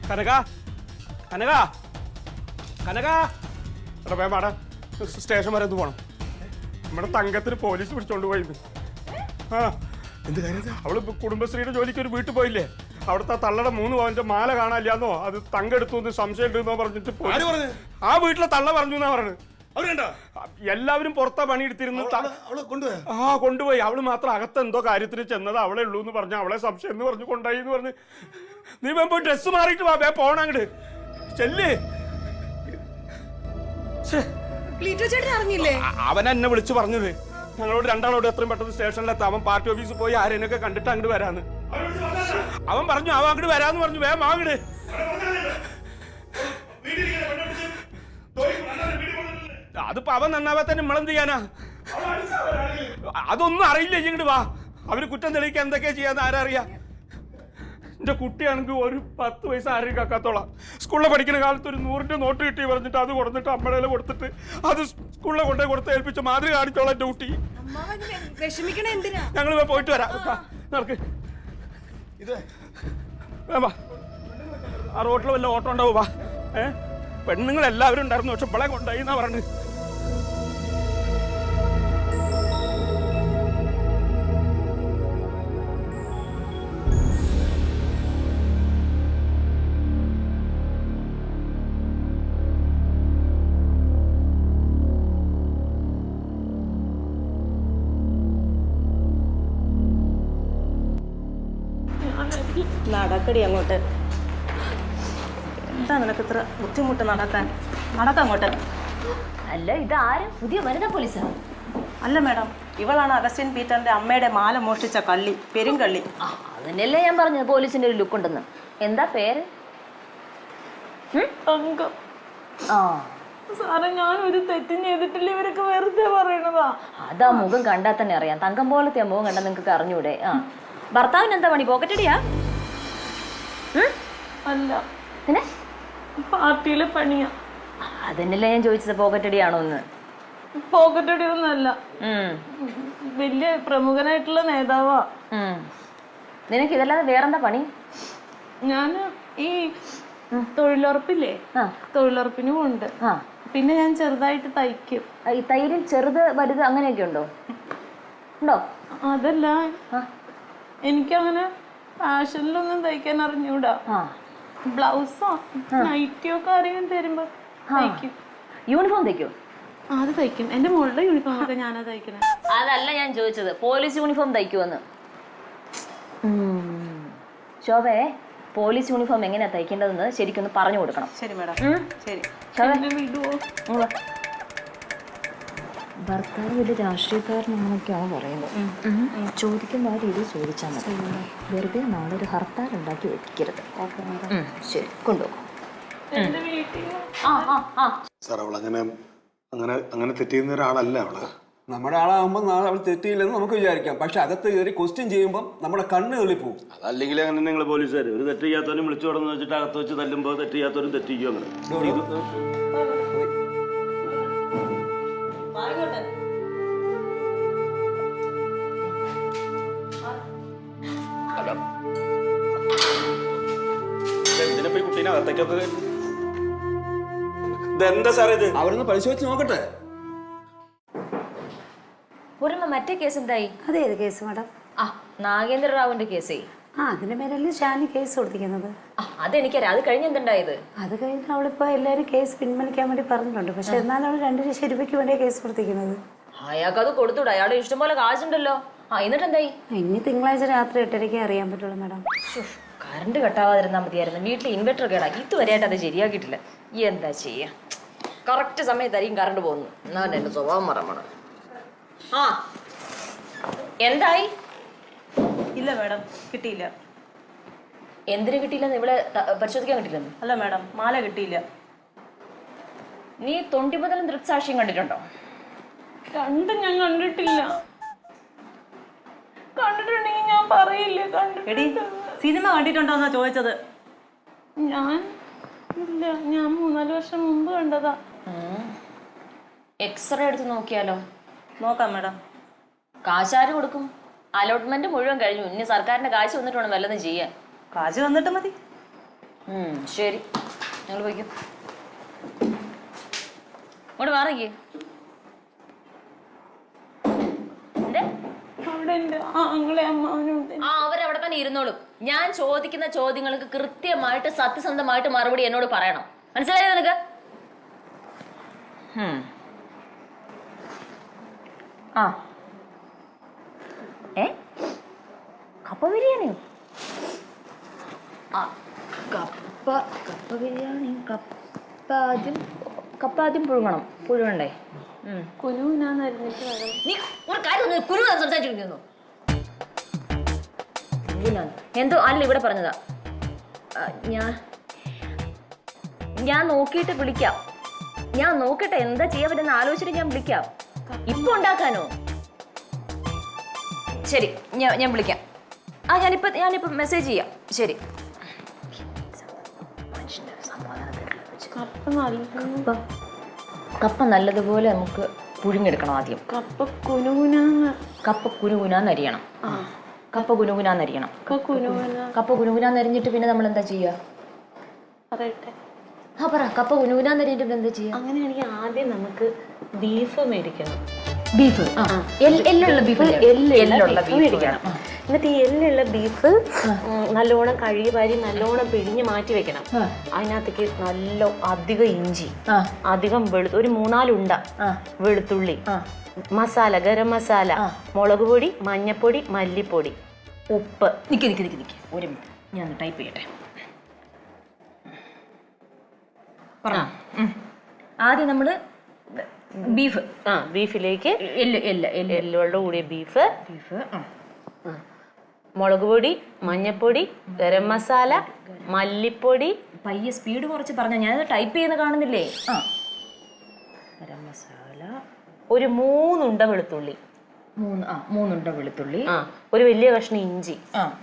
കനക കനക കനക എടാ വേമാടാ സ്റ്റേഷൻ വരെ ഒന്ന് പോണം. നമ്മുടെ തങ്കത്തിന് പോലീസ് പിടിച്ചോണ്ട് പോയിന്ന്. ആ എന്ത് കാര്യം? അവള് കുടുംബശ്രീയുടെ ജോലിക്ക് ഒരു വീട്ടിൽ പോയില്ലേ, അവിടുത്തെ തള്ളയുടെ 3 പവന്റെ മാല കാണാനില്ലാന്നോ അത് തങ്കെടുത്തു എന്ന് സംശയം ഉണ്ടെന്നോ പറഞ്ഞിട്ട് ആ വീട്ടിലെ തള്ള പറഞ്ഞു എന്നാ പറഞ്ഞത്. എല്ലാവരും പുറത്താ പണിയെടുത്തിരുന്നു. കൊണ്ടുപോയി. അവള് മാത്രം അകത്ത് എന്തോ കാര്യത്തിന് ചെന്നത് അവളെ ഉള്ളൂ എന്ന് പറഞ്ഞു. അവളെ സംശയം എന്ന് പറഞ്ഞു കൊണ്ടായി എന്ന് പറഞ്ഞു. നീ പോയി ഡ്രസ് മാറിയിട്ട് വാ, പോണ അങ്ങട് ചെല്ല്. അവൻ എന്നെ വിളിച്ചു പറഞ്ഞത് ഞങ്ങളോട് രണ്ടാളോട് എത്രയും പെട്ടെന്ന് സ്റ്റേഷനിലെത്താം. അവൻ പാർട്ടി ഓഫീസിൽ പോയി ആരെയൊക്കെ കണ്ടിട്ട് അങ്ങോട്ട് വരാന്ന് അവൻ പറഞ്ഞു. അവൻ അങ്ങോട്ട് വരാന്ന് പറഞ്ഞു. വേഗം അങ്ങട്. അതിപ്പോ അവൻ നന്നാവാൻ തന്നെ നമ്മളെന്ത് ചെയ്യാനാ? അതൊന്നും അറിയില്ല. ഇങ്ങോട്ട് വാ. അവര് കുറ്റം തെളിയിക്കാൻ എന്തൊക്കെയാ ചെയ്യാന്ന് ആരറിയാ? എന്റെ കുട്ടിയാണെങ്കിൽ ഒരു 10 പൈസ ആരെയും കക്കാത്തോളാം. സ്കൂളിൽ പഠിക്കുന്ന കാലത്ത് ഒരു 100ന്റെ നോട്ട് കിട്ടി പറഞ്ഞിട്ട് അത് കൊടുത്തിട്ട് അമ്മയുടെ കൊടുത്തിട്ട് അത് സ്കൂളിൽ കൊണ്ടേ കൊടുത്ത് ഏൽപ്പിച്ച് മാതിരി കാണിച്ചോളാം എന്റെ കുട്ടി. ഞങ്ങൾ പോയിട്ട് വരാം. നടക്ക്. ആ റോട്ടിൽ വല്ല ഓട്ടോ ഉണ്ടാവും. വാ. പെണ്ണുങ്ങൾ എല്ലാവരും ഉണ്ടായിരുന്നു, പക്ഷെ ഇപ്പളെ കൊണ്ടായി എന്നാ പറഞ്ഞു. നടക്കടി അങ്ങോട്ട്. എന്താ നിനക്ക് ഇത്ര ബുദ്ധിമുട്ട് നടക്കാൻ? നടക്കങ്ങോട്ട്. അല്ല, ഇതാരും പുതിയ വനിതാ പോലീസാണ്? അല്ല മാഡം, ഇവളാണ് അഗസ്റ്റിൻ പീറ്ററിന്റെ അമ്മയുടെ മാല മോഷ്ടിച്ച കള്ളി, പെരുങ്കള്ളി. അതിനല്ലേ ഞാൻ പറഞ്ഞത് പോലീസിന്റെ ഒരു ലുക്ക് ഉണ്ടെന്ന്. എന്താ പേര്? തങ്കം. സാറേ, ഞാൻ ഒരു തെറ്റും ചെയ്തിട്ടില്ല. ഇവരൊക്കെ വെറുതെ പറയണതാ. അതാ മുഖം കണ്ടാൽ തന്നെ അറിയാം. തങ്കം പോലത്തെ ആ മുഖം കണ്ടാൽ നിങ്ങൾക്ക് അറിഞ്ഞൂടെ? ഭർത്താവിന് എന്താ പണി? പോക്കറ്റടിയാ? അല്ല, പിന്നെ പാർട്ടിയിലെ പണിയാ. അതന്നെയല്ലേ ഞാൻ ചോദിച്ചത്, പോക്കറ്റടിയാണോ എന്ന്. പോക്കറ്റടി ഒന്നല്ല, വലിയ പ്രമുഖനായിട്ടുള്ള നേതാവാ. നിനക്ക് ഇതല്ലാതെ വേറെന്താ പണി? ഞാൻ ഈ തൊഴിലുറപ്പില്ലേ, തൊഴിലുറപ്പിന് പോണ്ട്. പിന്നെ ഞാൻ ചെറുതായിട്ട് തയ്ക്കും. ഈ തൈരിൽ ചെറുത് വലുത് അങ്ങനെയൊക്കെ ഉണ്ടോ? ഉണ്ടോ? അതല്ല, എനിക്കങ്ങനെ ഫാഷനിലൊന്നും തയ്ക്കാൻ അറിഞ്ഞൂടാ. ബ്ലൗസോ നൈറ്റിയോ ഒക്കെ ആരെങ്കിലും തരുമ്പോ തയ്ക്കും. യൂണിഫോം തയ്ക്കോ? അത് തയ്ക്കും. എന്റെ മോളുടെ യൂണിഫോം ഒക്കെ ഞാനാ തയ്ക്കണേ. അതല്ല ഞാൻ ചോദിച്ചത്, പോലീസ് യൂണിഫോം തയ്ക്കുമെന്ന്. ശോഭേ, പോലീസ് യൂണിഫോം എങ്ങനെയാ തയ്ക്കേണ്ടതെന്ന് ശരിക്കൊന്ന് പറഞ്ഞു കൊടുക്കണം. ശരി മാഡം. ശരി. ഭർത്താവ് വലിയ രാഷ്ട്രീയക്കാരനാണെന്നൊക്കെയാണ് പറയുന്നത്. ചോദിക്കുന്ന ആ രീതിയിൽ ചോദിച്ചാൽ മതി. വെറുതെ നാളെ ഒരു ഹർത്താൽ ഉണ്ടാക്കി വെക്കരുത്. ശരി, കൊണ്ടുപോകും. സാർ, അവൾ അങ്ങനെ തെറ്റിയുന്ന ഒരാളല്ല അവള്. നമ്മുടെ ആളാകുമ്പോൾ നാളെ അവൾ തെറ്റിയില്ലെന്ന് നമുക്ക് വിചാരിക്കാം. പക്ഷെ അകത്ത് കയറി ക്വസ്റ്റ്യൻ ചെയ്യുമ്പോൾ നമ്മുടെ കണ്ണ് തെളിപ്പോവും. അതല്ലെങ്കിൽ അങ്ങനെ നിങ്ങൾ പോലീസുകാർ ഒരു തെറ്റ് ചെയ്യാത്തവരും വിളിച്ചു തുടർന്ന് വെച്ചിട്ട് അകത്ത് വെച്ച് തല്ലുമ്പോൾ തെറ്റ് ചെയ്യാത്തവരും തെറ്റിക്കും. അങ്ങനെ കുട്ടീനെ അകത്തേക്കൊക്കെ ഇതെന്താ സാറേ ഇത്? അവരൊന്ന് പരിശോധിച്ച് നോക്കട്ടെ. പൂർണ്ണ മറ്റേ കേസ് എന്തായി? അതേത് കേസ് മാഡം? നാഗേന്ദ്ര റാവുവിന്റെ കേസേ. അതിന്റെ പേരല്ലേ ഷാനി കേസ് കൊടുത്തിരിക്കുന്നത്. അതെനിക്കറിയാം. അത് കഴിഞ്ഞ് എന്തുണ്ടായത്? അത് കഴിഞ്ഞ് അവളിപ്പോ എല്ലാവരും കേസ് പിൻവലിക്കാൻ വേണ്ടി പറഞ്ഞിട്ടുണ്ട്. പക്ഷെ എന്നാലും അവൾ 2 ലക്ഷം വേണ്ടിയ കേസ് കൊടുത്തിരിക്കുന്നത്. അയാൾക്ക് അത് കൊടുത്തൂടെ? അയാളുടെ ഇഷ്ടംപോലെ കാശുണ്ടല്ലോ. എന്നിട്ട് എന്തായി? ഇനി തിങ്കളാഴ്ച രാത്രി 8:30 അറിയാൻ പറ്റുള്ളൂ മാഡം. കറണ്ട് കട്ടാവാതിരുന്നാൽ മതിയായിരുന്നു. വീട്ടിൽ ഇൻവെർട്ടർ കേടാ. ഇതുവരെയായിട്ട് അത് ശരിയാക്കിയിട്ടില്ല. എന്താ ചെയ്യാ? കറക്റ്റ് സമയത്തായിരിക്കും കറണ്ട് പോകുന്നു. എന്നാ എന്റെ സ്വഭാവം മറക്കണം. എന്തായി? ഇല്ല മാഡം, കിട്ടിയില്ല. എന്തിനു കിട്ടിയില്ലെന്ന്? ഇവിടെ പരിശോധിക്കാൻ കിട്ടില്ലെന്ന്? അല്ല മാഡം, മാല കിട്ടിയില്ല. നീ തൊണ്ടി മുതലും ദൃക്സാക്ഷ്യം കണ്ടിട്ടുണ്ടോ? രണ്ടും ഞാൻ കണ്ടിട്ടില്ല. കണ്ടിട്ടുണ്ടെങ്കിൽ ഞാൻ പറയില്ല. എടി, സിനിമ കണ്ടിട്ടുണ്ടോന്നാ ചോദിച്ചത്. ഞാൻ 3-4 വർഷം മുമ്പ് കണ്ടതാ. എക്സ്റേ എടുത്ത് നോക്കിയാലോ? നോക്കാം മാഡം. കാശാര് കൊടുക്കും? അലോട്ട്മെന്റ് മുഴുവൻ കഴിഞ്ഞു. ഇനി സർക്കാരിന്റെ കാശ് വന്നിട്ട് വേണം വല്ലതും ചെയ്യാൻ. കാശ് വന്നിട്ട് മതി. ശരി, ഞങ്ങൾ പോയിക്കും. ഇങ്ങോട്ട് മാറിക്കേ. അവിടെ എൻ്റെ ആങ്ങളെ അമ്മാവനുണ്ട്. അവരവിടെ തന്നെ ഇരുന്നോളും. ഞാൻ ചോദിക്കുന്ന ചോദ്യങ്ങൾക്ക് കൃത്യമായിട്ട് സത്യസന്ധമായിട്ട് മറുപടി എന്നോട് പറയണം. മനസ്സിലായോ നിനക്ക്? കപ്പ ബിരിയാണിയോ? കപ്പ ബിരിയാണി. കപ്പ ആദ്യം പുഴുങ്ങണ്ടേ? കുനുകുനാന്നരിഞ്ഞിട്ട് വേണം. നീ ഒരു കാര്യം കുരുവാൻ സംസാരിച്ചിരിക്കുന്നു. എന്തോ അല്ല ഇവിടെ പറഞ്ഞതാ. ഞാൻ നോക്കിയിട്ട് വിളിക്കാം. ഞാൻ നോക്കട്ടെ എന്താ ചെയ്യാൻ പറ്റുന്ന ആലോചിച്ചിട്ട് ഞാൻ വിളിക്കാം. ഇപ്പൊ ഉണ്ടാക്കാനോ? ശരി, ഞാൻ വിളിക്കാം. ഞാനിപ്പോ മെസ്സേജ് ചെയ്യാം. ശരി. കപ്പ നല്ലതുപോലെ നമുക്ക് പുഴുങ്ങെടുക്കണം ആദ്യം. കപ്പ കുനുകുനാന്ന് അരിയണം. കപ്പ കുനുകുനാന്നരിഞ്ഞിട്ട് പിന്നെ നമ്മൾ എന്താ ചെയ്യുക? പറയട്ടെ. പറ. കപ്പ കുനുകുനാന്നരിഞ്ഞിട്ട് എന്താ ചെയ്യുക? അങ്ങനെയാണെങ്കിൽ ആദ്യം നമുക്ക് ബീഫ് മേടിക്കണം. ബീഫ് എല്ലുള്ള ബീഫ് മേടിക്കണം. എന്നിട്ട് ഈ എല്ലുള്ള ബീഫ് നല്ലോണം കഴുകി വാരി നല്ലോണം പിഴിഞ്ഞ് മാറ്റി വെക്കണം. അതിനകത്തേക്ക് നല്ല അധികം ഇഞ്ചി, അധികം ഒരു 3-4 ഉണ്ട വെളുത്തുള്ളി, മസാല, ഗരം മസാല, മുളക് പൊടി, മഞ്ഞപ്പൊടി, മല്ലിപ്പൊടി, ഉപ്പ്. നിക്ക് ഒരു മിനിറ്റ്, ഞാൻ ടൈപ്പ് ചെയ്യട്ടെ. ആദ്യം നമ്മള് ബീഫ്, ബീഫിലേക്ക് എല്ലോട് കൂടിയ ബീഫ്, മുളക് പൊടി, മഞ്ഞപ്പൊടി, ഗരം മസാല, മല്ലിപ്പൊടി. പയ്യെ സ്പീഡ് കുറച്ച് പറഞ്ഞ ഞാനത് ടൈപ്പ് ചെയ്യുന്ന കാണുന്നില്ലേ? ഗരം മസാല, ഒരു 3 ഉണ്ട വെളുത്തുള്ളി, 3 ഉണ്ട വെളുത്തുള്ളി, ഒരു വലിയ കഷ്ണം ഇഞ്ചി,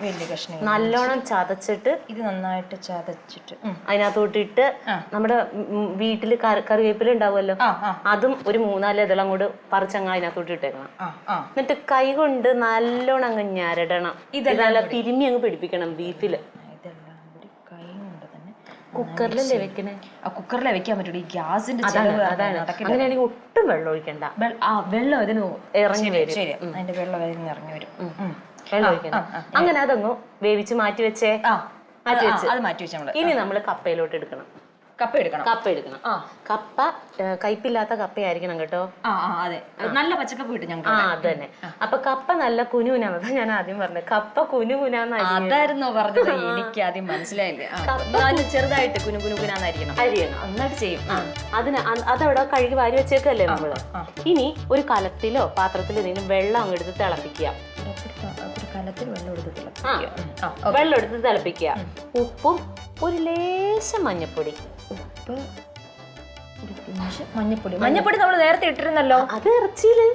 വലിയ കഷ്ണം നല്ലോണം ചതച്ചിട്ട് ഇത് നന്നായിട്ട് ചതച്ചിട്ട് അതിനകത്തോട്ടിട്ട് നമ്മുടെ വീട്ടില് കറിവേപ്പില ഉണ്ടാവുമല്ലോ, അതും ഒരു 3-4 ഇതെല്ലാം കൂടെ പറിച്ചങ്ങ് അതിനകത്തോട്ട് ഇട്ടേക്കണം. എന്നിട്ട് കൈ കൊണ്ട് നല്ലോണം അങ്ങ് ഞരടണം. ഇതെല്ലാം തിരുമ്മി അങ്ങ് പിടിപ്പിക്കണം ബീഫില്. ഇതെല്ലാം കൂടി കൈ കൊണ്ട് തന്നെ. കുക്കറിലല്ലേ വെക്കണേ? കുക്കറിലെ വെക്കാൻ പറ്റുള്ളൂ. ഈ ഗ്യാസിന്റെ അതാണ്. അങ്ങനെയാണെങ്കിൽ ഒട്ടും വെള്ളം ഒഴിക്കണ്ട. വെള്ളം അതിന് ഇറങ്ങി വരും. ശരി, അതിന്റെ വെള്ളം അതിന് ഇറങ്ങി വരും. വെള്ളം ഒഴിക്കണം. അങ്ങനെ അതങ്ങ് വേവിച്ച് മാറ്റി വെച്ചേ. അത് മാറ്റി വെച്ചാൽ ഇനി നമ്മള് കപ്പയിലോട്ട് എടുക്കണം. കപ്പ എടുക്കണം. കപ്പ കയ്പില്ലാത്ത കപ്പയായിരിക്കണം കേട്ടോ. അതെ, നല്ല പച്ചക്കപ്പ കിട്ടും ഞങ്ങൾക്ക്. അത് തന്നെ. അപ്പൊ കപ്പ നല്ല കുനുകുനാന്ന്. അതാ ഞാൻ ആദ്യം പറഞ്ഞത്. കപ്പ കുനുകുനാന്ന് അതായിരുന്നോ പറഞ്ഞത്? എനിക്ക് ആദ്യം മനസ്സിലായില്ലേ. ചെറുതായിട്ട് കുനുകുനാന്നരിക്കണം. നന്നായിട്ട് ചെയ്യും. അതവിടെ കഴുകി വാരി വെച്ചേക്കല്ലേ നമ്മള്. ഇനി ഒരു കലത്തിലോ പാത്രത്തിലോ എന്തെങ്കിലും വെള്ളം അങ്ങ് എടുത്ത് തിളപ്പിക്കുക. വെള്ളം എടുത്ത് തിളപ്പിക്കുക. ഉപ്പും ഒരു ലേശം മഞ്ഞപ്പൊടി. മഞ്ഞപ്പൊടി നമ്മൾ നേരത്തെ ഇട്ടിരുന്നല്ലോ. അത് ഇറച്ചിയില്.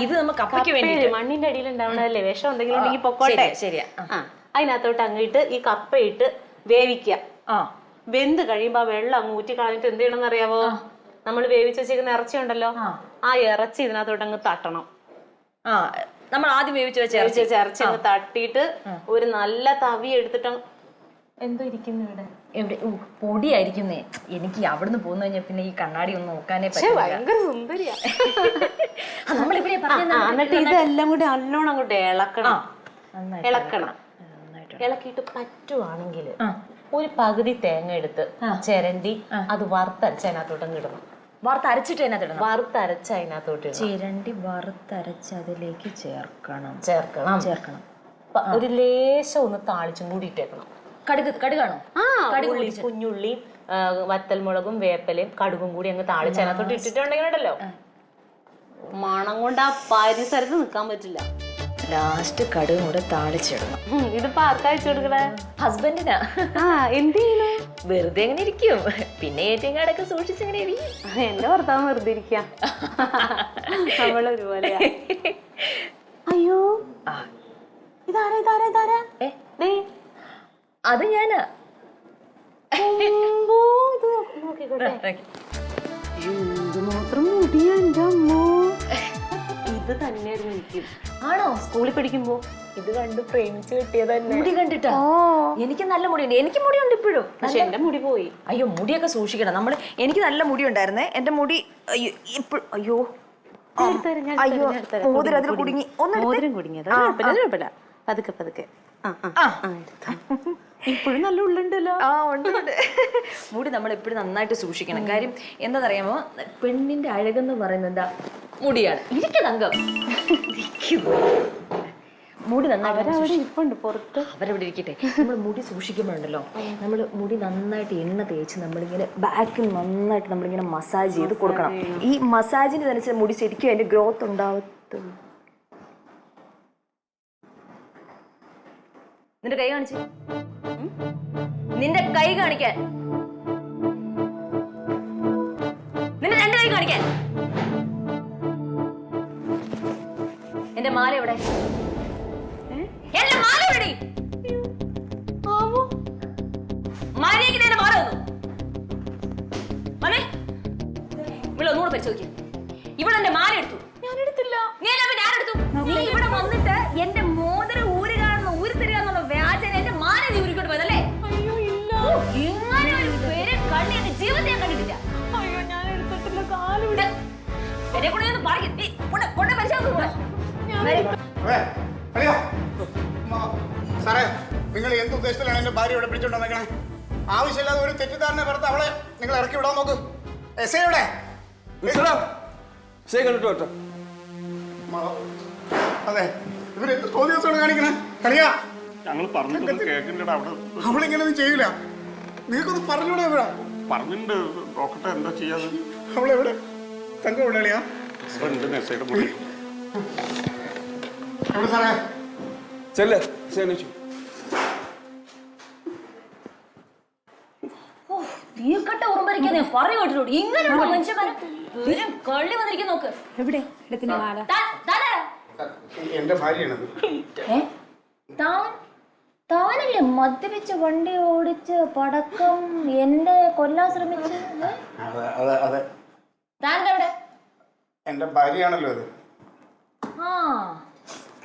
ഇത് നമുക്ക് കപ്പയ്ക്ക് വേണ്ടി മണ്ണിന്റെ അടിയിൽ ഉണ്ടാവണതല്ലേ. വിഷം എന്തെങ്കിലും ഉണ്ടെങ്കിൽ പൊക്കോട്ടെ. ശരിയാ. അതിനകത്തോട്ട് അങ്ങിട്ട് ഈ കപ്പയിട്ട് വേവിക്കുക. വെന്ത് കഴിയുമ്പോ ആ വെള്ളം അങ്ങ് ഊറ്റി കളഞ്ഞിട്ട് എന്ത് ചെയ്യണം എന്നറിയാവോ? നമ്മൾ വേവിച്ച് വെച്ചേക്കുന്ന ഇറച്ചി ഉണ്ടല്ലോ, ആ ഇറച്ചി ഇതിനകത്തോട്ട് അങ്ങ് തട്ടണം. നമ്മൾ ആദ്യം വേവിച്ച് വെച്ച ഇറച്ചി അങ്ങ് തട്ടിയിട്ട് ഒരു നല്ല തവി എടുത്തിട്ട് എന്തോ ഇരിക്കുന്നു ഇവിടെ പൊടിയായിരിക്കുന്നേ. എനിക്ക് അവിടുന്ന് പോന്നു കഴിഞ്ഞാൽ പിന്നെ ഈ കണ്ണാടി ഒന്നും നോക്കാനേ പറ്റില്ല. ഭയങ്കര സുന്ദരിയാ. എന്നിട്ട് ഇതെല്ലാം കൂടി നല്ലോണം അങ്ങോട്ട് ഇളക്കണം. ഇളക്കിയിട്ട് പറ്റുവാണെങ്കിൽ ഒരു പകുതി തേങ്ങ എടുത്ത് ചിരണ്ടി അത് വറുത്തരച്ച് അതിനകത്തോട്ടങ്ങ് ഇടണം. വറുത്തരച്ചിട്ട് അതിനകത്തിടണം. വറുത്തരച്ച് അതിനകത്തോട്ട് ചിരണ്ടി വറുത്തരച്ച് അതിലേക്ക് ചേർക്കണം. ഒരു ലേശം ഒന്ന് താളിച്ചും കൂടി ഇട്ടേക്കണം. കടുകാണോ? കുഞ്ഞുള്ളി, വത്തൽമുളകും വേപ്പലയും കടുകും കൂടി അങ്ങ് താളിച്ച് അതിനകത്തോട്ട് ഇട്ടിട്ടുണ്ടെങ്കിലുണ്ടല്ലോ, മണം കൊണ്ട് ആ പരിസരത്ത് നിൽക്കാൻ പറ്റില്ല. ലാസ്റ്റ് കടുകും കൂടെ താളിച്ചിടണം. ഇതിപ്പോ ആർക്കാ അയച്ചു കൊടുക്കണേ? ഹസ്ബൻഡിനാ. എന്ത് ചെയ്യണു? വെറുതെ എങ്ങനെ ഇരിക്കും, പിന്നെ ഏറ്റവും കാടൊക്കെ സൂക്ഷിച്ചെങ്ങനെ ഇരിക്കും. എന്റെ ഭർത്താവ് വെറുതെ ഇരിക്കാം. നമ്മളൊരുപോലെ. അയ്യോ, ഇതാരാ? അത് ഞാനാ. നോക്കിക്കോട്ടെ. എന്തുമാത്രം മുടിയാ എന്റെ അമ്മോ. ഇത് തന്നെയായിരുന്നു എനിക്കും. ആണോ? സ്കൂളിൽ പഠിക്കുമ്പോ ഇത് കണ്ട് പ്രേമിച്ച് കിട്ടിയതല്ലേ. മുടി കണ്ടിട്ടാ? എനിക്ക് നല്ല മുടിയുണ്ട്, എനിക്ക് മുടിയുണ്ട് ഇപ്പോഴും. പക്ഷെ എന്റെ മുടി പോയി. അയ്യോ, മുടിയൊക്കെ സൂക്ഷിക്കണം നമ്മൾ. എനിക്ക് നല്ല മുടി ഉണ്ടായിരുന്നേ, എന്റെ മുടി അയ്യോ ഇപ്പോഴും. അയ്യോ അയ്യോ, മോതിരം അതിൽ കുടുങ്ങി. മോതിരം കുടുങ്ങിയത് കുഴപ്പമില്ല. പതുക്കെ പതുക്കെ. ഇപ്പോഴും നല്ല ഉള്ളുണ്ടല്ലോ. ആ ഉണ്ട്. മുടി നമ്മൾ എപ്പോഴും നന്നായിട്ട് സൂക്ഷിക്കണം. കാര്യം എന്താണെന്നറിയാമോ, പെണ്ണിന്റെ അഴകെന്ന് പറയുന്നത് എന്താ? മുടിയാണ്. ഇരിക്ക തങ്കം. മുടി നന്നായിട്ട് ഇപ്പുണ്ട് പുറത്ത്. അവരവിടെ ഇരിക്കട്ടെ. നമ്മൾ മുടി സൂക്ഷിക്കുമ്പോഴുണ്ടല്ലോ, നമ്മൾ മുടി നന്നായിട്ട് എണ്ണ തേച്ച് നമ്മളിങ്ങനെ ബാക്കിൽ നന്നായിട്ട് നമ്മളിങ്ങനെ മസാജ് ചെയ്ത് കൊടുക്കണം. ഈ മസാജിന് അനുസരിച്ച് മുടി ശരിക്കും അതിന്റെ ഗ്രോത്ത് ഉണ്ടാവത്തുള്ളൂ. നിന്റെ കൈ കാണിച്ച്, നിന്റെ കൈ കാണിക്കാൻ, നിന്റെ രണ്ട് കൈ കാണിക്കാൻ. എന്റെ മാല എവിടെ? എന്റെ മാല എവിടെ? മാലയ്ക്ക് എന്റെ മാല വന്നു. ഇവിടെ ഒന്നുകൂടെ പരിശോധിക്ക. ഇവിടെ എന്റെ മാല എടുത്തു. ഞാൻ എടുത്തില്ല. ഞാനെടുത്തു. നീ ഇവിടെ വന്നിട്ട് എന്റെ മോതിരം ഊരുകാണെന്ന് ഊരിത്തരികയെന്നുള്ള വ്യാജന എന്റെ മാല നീ ഊരിക്കൊണ്ട് പോയതല്ലേ? ഇങ്ങനെ ഒരു പേര് കണ്ണി എന്റെ ജീവിതത്തെ ഞാൻ കണ്ടിട്ടില്ല. അയ്യോ ഞാൻ എടുത്തിട്ടില്ല. കാലുണ്ട്. എന്നെ കൂടെ ഒന്ന് പറയും. കൊണ്ട പരിശോധിച്ചു. സാറേ, നിങ്ങൾ എന്ത് ഉദ്ദേശത്തിലാണ് എന്റെ ഭാര്യ ഇവിടെ പിടിച്ചോണ്ടേ? ആവശ്യമില്ലാതെ ഒരു തെറ്റിദ്ധാരണ പുറത്ത് അവളെ നിങ്ങൾ ഇറക്കി വിടാൻ നോക്ക്. എസ് ഐയുടെ കണ്ടിട്ടോ? അതെ, ഇവരെന്ത് തോന്നിയാണ് കാണിക്കണേ? കളിയാ, ഞങ്ങൾ പറഞ്ഞിട്ടൊന്നും കേൾക്കുന്നില്ല. അവിടെ അവളിങ്ങനെയൊന്നും ചെയ്യില്ല. നിങ്ങൾക്കൊന്ന് പറഞ്ഞൂടെ? എവിടെ പറഞ്ഞിട്ടുണ്ട്. നോക്കട്ടെ എന്താ ചെയ്യാതെ. അവളെവിടെ? തങ്കം എവിടെ? കളിയാ ഉണ്ട് മെസ്സേജ് മുടി. എവിടെ സാറേ? ചെല്ലേ ശനിച്ചു. തീർക്കട്ട ഉറുമ്പരിക്കാൻ പറയൂ കേട്ടിട്ടുണ്ട്. ഇങ്ങനെയുള്ള മനുഷ്യന്മാരെ കള്ളി വന്നിരിക്കും. നോക്ക് എവിടെ? എന്റെ ഭാര്യയാണത്. താനല്ലേ മദ്യപിച്ച് വണ്ടി ഓടിച്ച് പടക്കം എന്നെ കൊല്ലാൻ ശ്രമിച്ചു? അതെ അതെ, താനെവിടെ? എന്റെ ഭാര്യയാണല്ലോ അത്. ആ,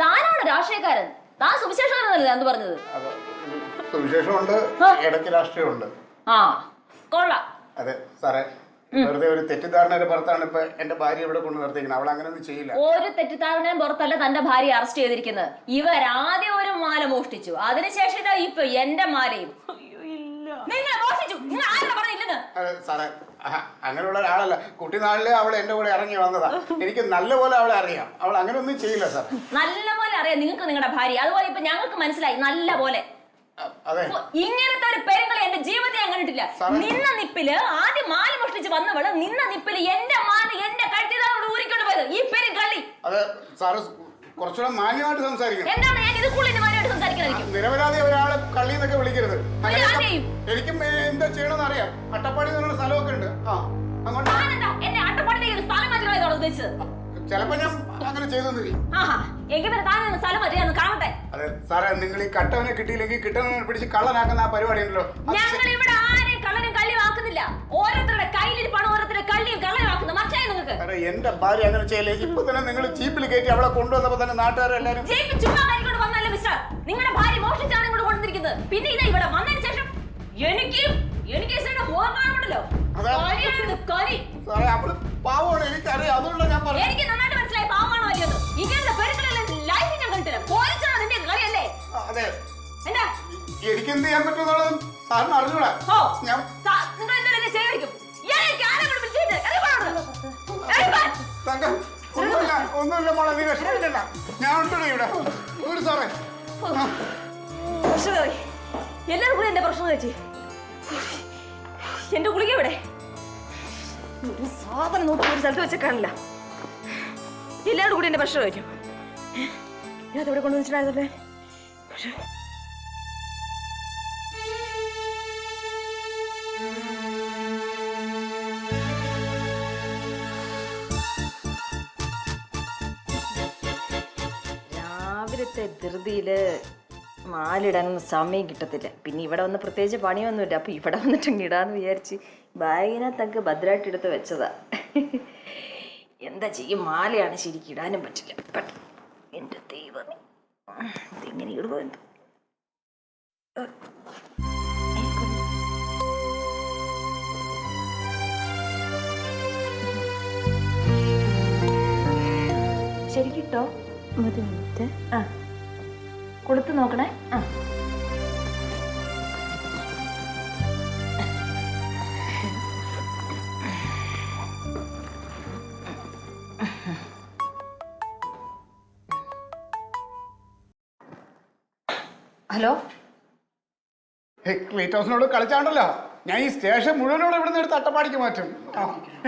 താനാണ് രാഷ്ട്രീയക്കാരൻ. താൻ സുവിശേഷക്കാരനല്ലേ എന്ന് പറഞ്ഞത്? സുവിശേഷമുണ്ട്, ഇടയ്ക്ക് രാഷ്ട്രീയമുണ്ട്. ആ, കൊള്ളാം. അതെ സാറേ, വെറുതെ ഒരു തെറ്റിദ്ധാരണയുടെ പുറത്താണ് ഇപ്പൊ എന്റെ ഭാര്യ ഇവിടെ കൊണ്ട് നിർത്തിയിരിക്കുന്നത്. അവൾ അങ്ങനെയൊന്നും ചെയ്യില്ല. ഒരു തെറ്റിദ്ധാരണയും പുറത്തല്ല തന്റെ ഭാര്യ അറസ്റ്റ് ചെയ്തിരിക്കുന്നത്. ഇവരാദ്യം ഒരു മാല മോഷ്ടിച്ചു, അതിനുശേഷം ഇതാ ഇപ്പൊ എന്റെ മാലയും. നിങ്ങൾ മോഷ്ടിച്ചു. നിങ്ങൾ ആരാ പറഞ്ഞില്ലെന്ന്? അതെ സാറേ, അങ്ങനെയുള്ള ഒരാളല്ല. കുട്ടിനാളിലെ അവൾ എന്റെ കൂടെ ഇറങ്ങി വന്നതാ. എനിക്ക് നല്ലപോലെ അവളെ അറിയാം. അവൾ അങ്ങനെയൊന്നും ചെയ്യില്ല സാർ. നല്ല പോലെ അറിയാം നിങ്ങൾക്ക് നിങ്ങളുടെ ഭാര്യ. അതുപോലെ ഇപ്പൊ ഞങ്ങൾക്ക് മനസ്സിലായി നല്ല പോലെ. ഇങ്ങനത്തെ ഒരു പെരുങ്ങളെ എന്റെ ജീവിതത്തെ ഞാൻ കണ്ടിട്ടില്ല. നിന്ന നിപ്പില് ആദ്യം മാല മോഷ്ടിച്ച് വന്നവള് നിന്ന നിപ്പില് എന്റെ മാല എന്റെ കഴുത്തിതാണ് ഊരിക്കൊണ്ട് പോയത്. ഈ പെരുങ്കള്ളി. അതെ സാറ് കുറച്ചുകൂടെ മാന്യമായിട്ട് സംസാരിക്കണം. എന്താണ് ഞാൻ ഇത് കൂടുതൽ മാന്യമായിട്ട് സംസാരിക്കുന്നതായിരിക്കും? നിരപരാധി ഒരാളെ കള്ളി എന്നൊക്കെ വിളിക്കരുത്. എനിക്കും എന്താ ചെയ്യണമെന്ന് അറിയാം. അട്ടപ്പാടി എന്ന് പറഞ്ഞ സ്ഥലമൊക്കെ ഉണ്ട്. അങ്ങോട്ട് എന്നെ അട്ടപ്പാടിലേക്ക് ഒരു സ്ഥലം മാറ്റണോ ഉദ്ദേശിച്ചത്? ചിലപ്പോ ഞാൻ അങ്ങനെ ചെയ്തു. എങ്കിൽ താൻ സ്ഥലം മാറ്റിയാന്ന് കാണട്ടെ. അതെ സാറേ, നിങ്ങൾ ഈ കട്ടവനെ കിട്ടിയില്ലെങ്കിൽ കിട്ടവനെ പിടിച്ച് കള്ളനാക്കുന്ന ആ പരിപാടി ഉണ്ടല്ലോ. ഞങ്ങൾ ഇവിടെ ആരെയും കള്ളനും കള്ളിയാക്കുന്നില്ല. ഓരോരുത്തരുടെ കയ്യിലിരിപ്പാണ് ഓരോരുത്തരുടെ കള്ളിയും കള്ളനാക്കുന്നത്. മനസ്സിലായി നിങ്ങൾക്ക്? അതെ, എന്റെ ഭാര്യ അങ്ങനെ ചെയ്യല്ലേ. ഇപ്പൊ തന്നെ നിങ്ങൾ ജീപ്പിൽ കയറ്റി അവളെ കൊണ്ടുവന്നപ്പോ തന്നെ നാട്ടുകാരെല്ലാരും ചുമ്മാ വന്നല്ലേ മിസ്റ്റർ? നിങ്ങളുടെ ഭാര്യ മോഷ്ടിച്ചാണ് ഇങ്ങോട്ട് കൊണ്ടിരിക്കുന്നത്. പിന്നെ ഇതാ ഇവിടെ വന്നതിന് ശേഷം എനിക്ക് മുഖം കാണുന്നുണ്ടല്ലോ. സാറേ, അവള് പാവമാണ്, എനിക്കറിയാം. അതുകൊണ്ടാണ് ഞാൻ പറഞ്ഞത്. എനിക്ക് നന്നായിട്ട് മനസ്സിലായി പാവമാണോ അല്ലയോ. ഇങ്ങനത്തെ പെരുക്കളെല്ലാം ലൈഫിൽ ഞാൻ കണ്ടിട്ടില്ല. പോലീസാണ് നിന്റെ കളിയല്ലേ? അതെ, എന്താ എനിക്ക് എന്ത് ചെയ്യാൻ പറ്റുമെന്നുള്ളത് സാറിന് അറിഞ്ഞൂടാ. നിങ്ങൾ എന്തായാലും എന്നെ ചെയ്തിരിക്കും. ഒന്നുമില്ല മോളെ, നീ വിഷമിക്കണ്ട. ഞാൻ ഉണ്ടല്ലോ ഇവിടെ. ഒരു സാറേ, എല്ലാവരും കൂടി എന്റെ പ്രശ്നം വെച്ച് എന്റെ ഗുളിക ഇവിടെ ഒരു സാധനം നോക്കി ഒരു സ്ഥലത്ത് വെച്ച് കാണില്ല. എല്ലാവരും കൂടി എന്റെ പ്രശ്നം കഴിക്കും. ഞാൻ അതെവിടെ കൊണ്ടുവന്നിട്ടുണ്ടായിരുന്നല്ലേ? രാവിലത്തെ ധൃതിയില് മാലിടാനൊന്നും സമയം കിട്ടത്തില്ല. പിന്നെ ഇവിടെ വന്ന് പ്രത്യേകിച്ച് പണിയൊന്നുമില്ല. അപ്പൊ ഇവിടെ വന്നിട്ട് ഇടാന്ന് വിചാരിച്ച് ബാഗിനകത്തൊക്കെ ഭദ്രമായിട്ട് എടുത്ത് വെച്ചതാ. എന്താ ചെയ്യും, മാലയാണ് ശരിക്കും ഇടാനും പറ്റില്ല. എന്റെ ദൈവമേ, ഇതെങ്ങനെ ഇടുവോ എന്തോ. ശരിക്കിട്ടോ? ഒരു മിനിറ്റ്. ആ, കൊടുത്തു നോക്കണേ. ആ, ഹലോ. ക്ലീറ്റോസിനോട് കളിച്ചാണ്ടല്ലോ ഞാൻ ഈ സ്റ്റേഷൻ മുഴുവനോട് ഇവിടെ നിന്ന് എടുത്ത് അട്ടപ്പാടിക്ക് മാറ്റും.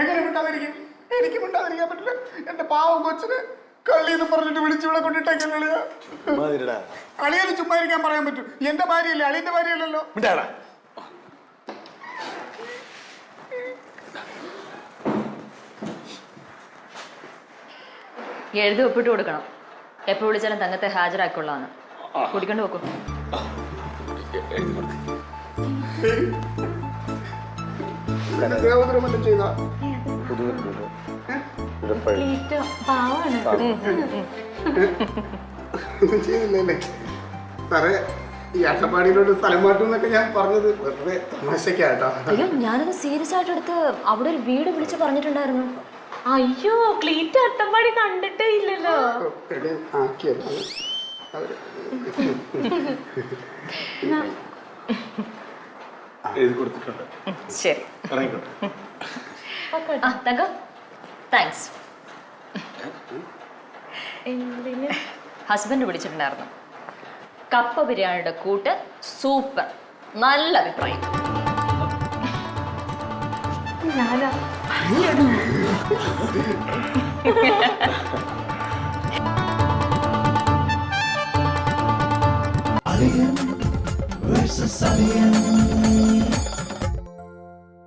എങ്ങനെ മിണ്ടാതിരിക്കും? എനിക്ക് മിണ്ടാതിരിക്കാൻ പറ്റില്ല. എന്റെ പാവം കൊച്ചിന് കളിയെന്ന് പറഞ്ഞിട്ട് വിളിച്ചിവിടെ കൊണ്ടിട്ടേക്കാൻ കളിയാ. കളിയെന്ന് ചുമ്മാ ഇരിക്കാൻ പറയാൻ പറ്റും? എന്റെ ഭാര്യയല്ലേ, അളിയന്റെ ഭാര്യയല്ലല്ലോ. എഴുതി ഒപ്പിട്ട് കൊടുക്കണം. എപ്പോ വിളിച്ചാലും തങ്കത്തെ ഹാജരാക്കുള്ളതാണ്. കുടിക്കൊണ്ട് വെക്കും. ചെയ്താ ചെയ്തില്ലല്ലേ സാറേ? ഈ അട്ടപ്പാടിയിലോട്ട് സ്ഥലം മാറ്റും എന്നൊക്കെ ഞാൻ പറഞ്ഞത് വെറുതെ തമാശക്കാട്ടോ. അയ്യോ, ഞാനത് സീരിയസ് ആയിട്ട് എടുത്ത് അവിടെ ഒരു വീട് വിളിച്ച് പറഞ്ഞിട്ടുണ്ടായിരുന്നു. അയ്യോ, ക്ലീറ്റ് അട്ടപ്പാടി കണ്ടിട്ടേ ഇല്ലല്ലോ. ആക്കിയത് എഴുതി കൊടുത്തിട്ടുണ്ട്. ശരി. ഇറങ്ങിക്കോട്ടെ. ആ തങ്കം, താങ്ക്സ്. ഹസ്ബൻഡ് വിളിച്ചിട്ടുണ്ടായിരുന്നു. കപ്പ ബിരിയാണിയുടെ കൂട്ട് സൂപ്പർ, നല്ല അഭിപ്രായം. Alien versus Alien.